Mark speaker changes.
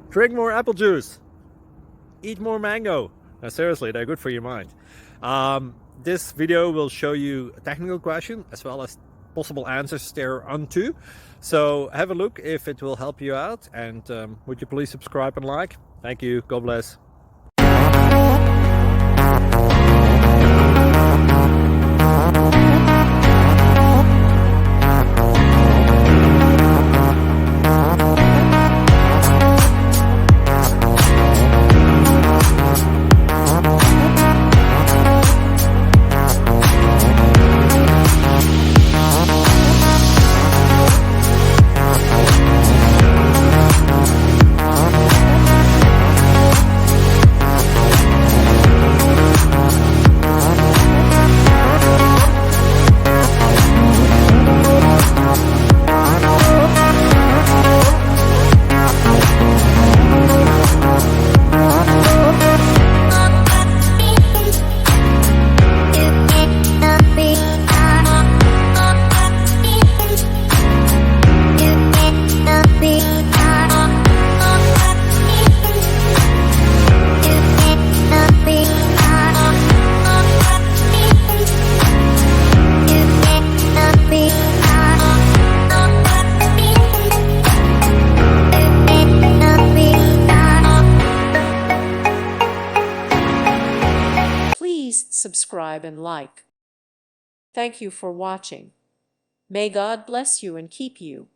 Speaker 1: Drink more apple juice. Eat more mango. Now, seriously, they're good for your mind. This video will show you a technical question as well as possible answers thereunto. So have a look if it will help you out, and would you please subscribe and like? Thank you. God bless.
Speaker 2: Please subscribe and like. Thank you for watching. May God bless you and keep you.